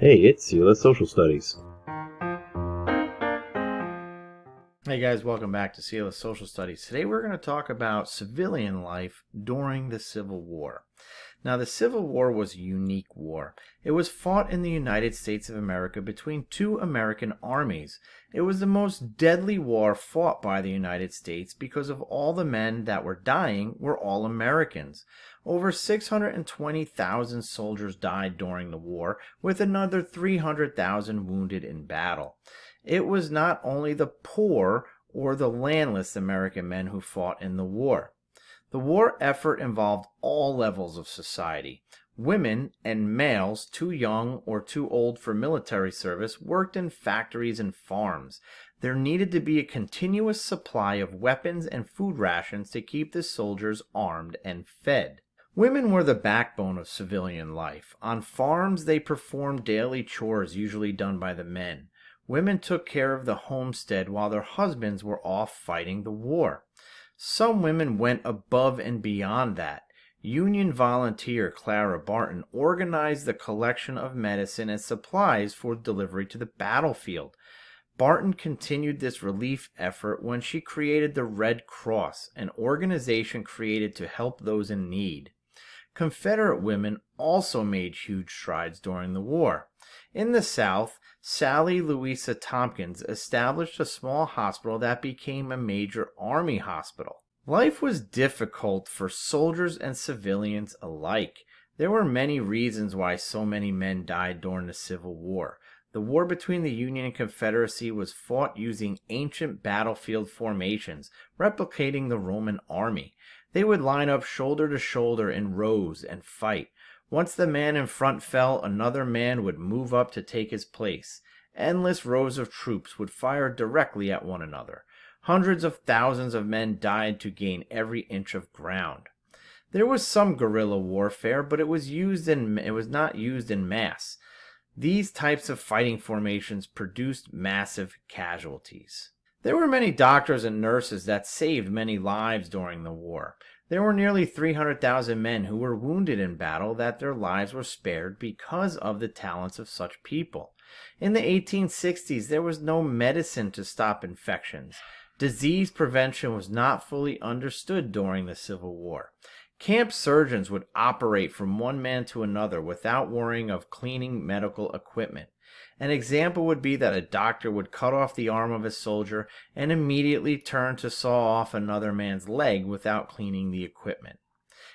Hey, it's Sela Social Studies. Hey guys, welcome back to CLS Social Studies. Today we're going to talk about civilian life during the Civil War. Now, the Civil War was a unique war. It was fought in the United States of America between two American armies. It was the most deadly war fought by the United States because of all the men that were dying were all Americans. Over 620,000 soldiers died during the war, with another 300,000 wounded in battle. It was not only the poor or the landless American men who fought in the war. The war effort involved all levels of society. Women and males too young or too old for military service worked in factories and farms. There needed to be a continuous supply of weapons and food rations to keep the soldiers armed and fed. Women were the backbone of civilian life. On farms, they performed daily chores usually done by the men. Women took care of the homestead while their husbands were off fighting the war. Some women went above and beyond that. Union volunteer Clara Barton organized the collection of medicine and supplies for delivery to the battlefield. Barton continued this relief effort when she created the Red Cross, an organization created to help those in need. Confederate women also made huge strides during the war. In the South, Sally Louisa Tompkins established a small hospital that became a major army hospital. Life was difficult for soldiers and civilians alike. There were many reasons why so many men died during the Civil War. The war between the Union and Confederacy was fought using ancient battlefield formations, replicating the Roman army. They would line up shoulder to shoulder in rows and fight. Once the man in front fell, another man would move up to take his place. Endless rows of troops would fire directly at one another. Hundreds of thousands of men died to gain every inch of ground. There was some guerrilla warfare, but it was not used in mass. These types of fighting formations produced massive casualties. There were many doctors and nurses that saved many lives during the war. There were nearly 300,000 men who were wounded in battle that their lives were spared because of the talents of such people. In the 1860s, there was no medicine to stop infections. Disease prevention was not fully understood during the Civil War. Camp surgeons would operate from one man to another without worrying of cleaning medical equipment. An example would be that a doctor would cut off the arm of a soldier and immediately turn to saw off another man's leg without cleaning the equipment.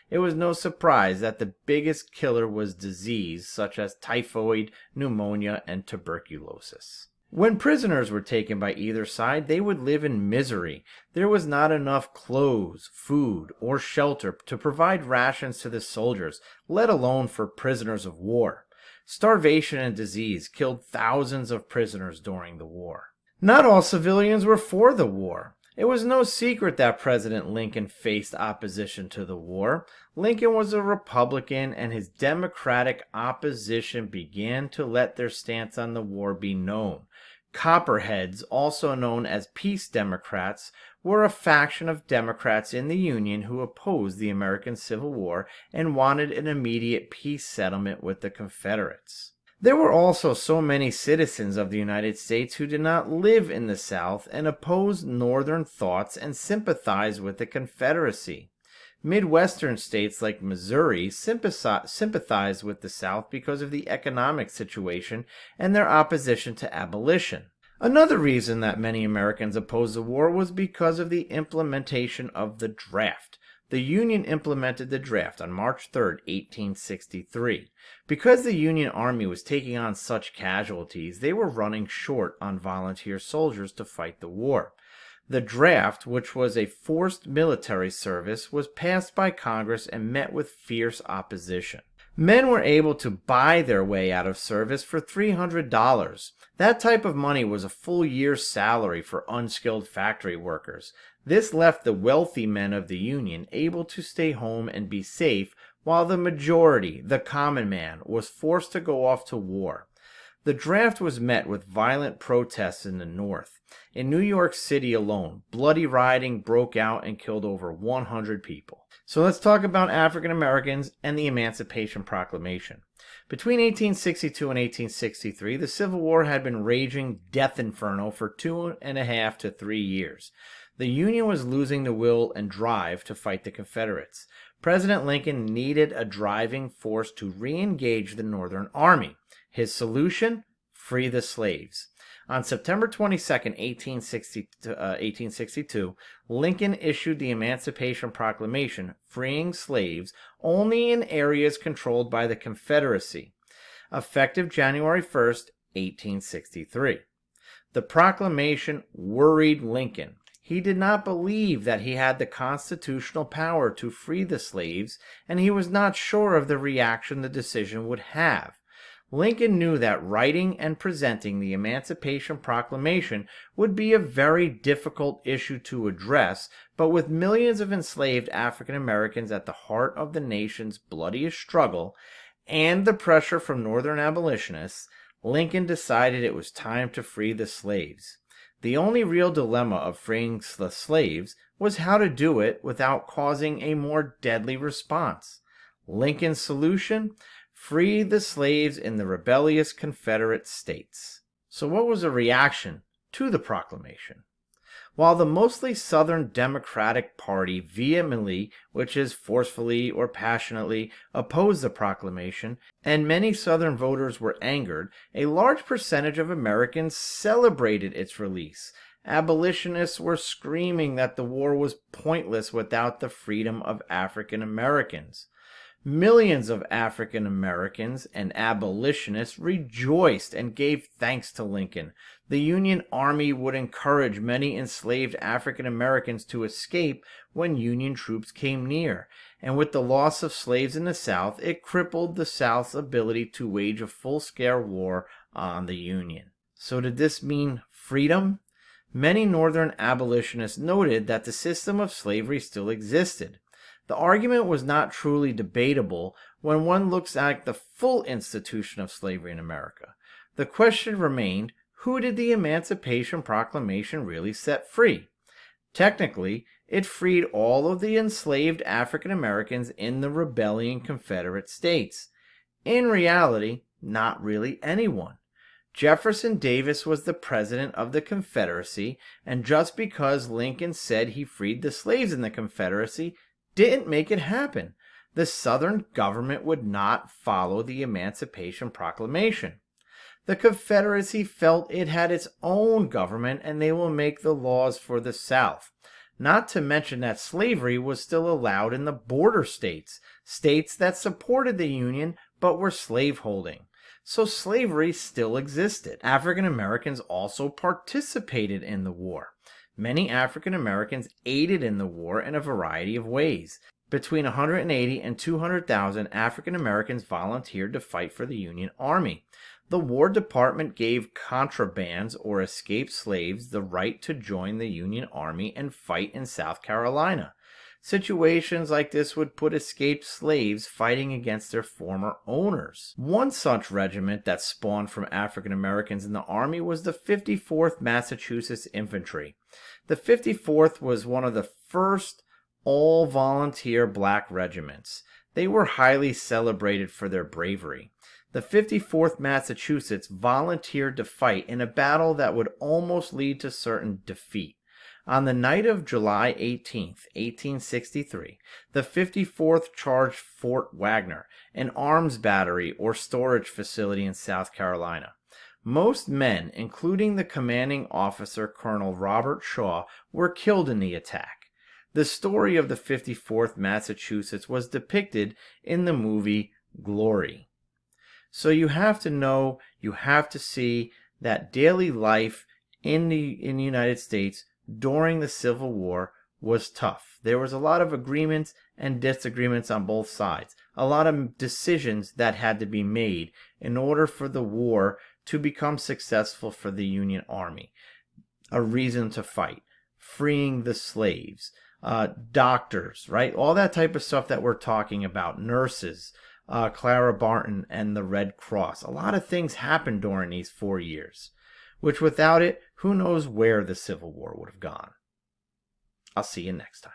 It was no surprise that the biggest killer was disease such as typhoid, pneumonia, and tuberculosis. When prisoners were taken by either side, they would live in misery. There was not enough clothes, food, or shelter to provide rations to the soldiers, let alone for prisoners of war. Starvation and disease killed thousands of prisoners during the war. Not all civilians were for the war. It was no secret that President Lincoln faced opposition to the war. Lincoln was a Republican, and his Democratic opposition began to let their stance on the war be known. Copperheads, also known as Peace Democrats, were a faction of Democrats in the Union who opposed the American Civil War and wanted an immediate peace settlement with the Confederates. There were also so many citizens of the United States who did not live in the South and opposed Northern thoughts and sympathized with the Confederacy. Midwestern states like Missouri sympathized with the South because of the economic situation and their opposition to abolition. Another reason that many Americans opposed the war was because of the implementation of the draft. The Union implemented the draft on March 3, 1863. Because the Union Army was taking on such casualties, they were running short on volunteer soldiers to fight the war. The draft, which was a forced military service, was passed by Congress and met with fierce opposition. Men were able to buy their way out of service for $300. That type of money was a full year's salary for unskilled factory workers. This left the wealthy men of the Union able to stay home and be safe, while the majority, the common man, was forced to go off to war. The draft was met with violent protests in the North. In New York City alone, bloody rioting broke out and killed over 100 people. So let's talk about African Americans and the Emancipation Proclamation. Between 1862 and 1863, the Civil War had been raging death inferno for 2.5 to 3 years. The Union was losing the will and drive to fight the Confederates. President Lincoln needed a driving force to re-engage the Northern Army. His solution? Free the slaves. On September 22, 1862, Lincoln issued the Emancipation Proclamation, freeing slaves only in areas controlled by the Confederacy, effective January 1, 1863. The proclamation worried Lincoln. He did not believe that he had the constitutional power to free the slaves, and he was not sure of the reaction the decision would have. Lincoln knew that writing and presenting the Emancipation Proclamation would be a very difficult issue to address, but with millions of enslaved African Americans at the heart of the nation's bloodiest struggle and the pressure from Northern abolitionists, Lincoln decided it was time to free the slaves. The only real dilemma of freeing the slaves was how to do it without causing a more deadly response. Lincoln's solution? Free the slaves in the rebellious Confederate states. So what was the reaction to the proclamation? While the mostly Southern Democratic Party vehemently, which is forcefully or passionately, opposed the proclamation, and many Southern voters were angered, a large percentage of Americans celebrated its release. Abolitionists were screaming that the war was pointless without the freedom of African Americans. Millions of African Americans and abolitionists rejoiced and gave thanks to Lincoln. The Union Army would encourage many enslaved African Americans to escape when Union troops came near, and with the loss of slaves in the South, it crippled the South's ability to wage a full-scale war on the Union. So did this mean freedom? Many Northern abolitionists noted that the system of slavery still existed. The argument was not truly debatable when one looks at the full institution of slavery in America. The question remained, who did the Emancipation Proclamation really set free? Technically, it freed all of the enslaved African Americans in the rebellion Confederate states. In reality, not really anyone. Jefferson Davis was the president of the Confederacy, and just because Lincoln said he freed the slaves in the Confederacy didn't make it happen. The Southern government would not follow the Emancipation Proclamation. The Confederacy felt it had its own government and they will make the laws for the South. Not to mention that slavery was still allowed in the border states, states that supported the Union but were slaveholding. So slavery still existed. African Americans also participated in the war. Many African Americans aided in the war in a variety of ways. Between 180 and 200,000 African Americans volunteered to fight for the Union Army. The War Department gave contrabands or escaped slaves the right to join the Union Army and fight in South Carolina. Situations like this would put escaped slaves fighting against their former owners. One such regiment that spawned from African Americans in the Army was the 54th Massachusetts Infantry. The 54th was one of the first all-volunteer black regiments. They were highly celebrated for their bravery. The 54th Massachusetts volunteered to fight in a battle that would almost lead to certain defeat. On the night of July 18, 1863, the 54th charged Fort Wagner, an arms battery or storage facility in South Carolina. Most men, including the commanding officer, Colonel Robert Shaw, were killed in the attack. The story of the 54th Massachusetts was depicted in the movie Glory. So you have to know, you have to see that daily life in the United States during the Civil War was tough. There was a lot of agreements and disagreements on both sides. A lot of decisions that had to be made in order for the war to become successful for the Union Army. A reason to fight, freeing the slaves, doctors, right? All that type of stuff that we're talking about, nurses, Clara Barton and the Red Cross. A lot of things happened during these 4 years, which without it, who knows where the Civil War would have gone. I'll see you next time.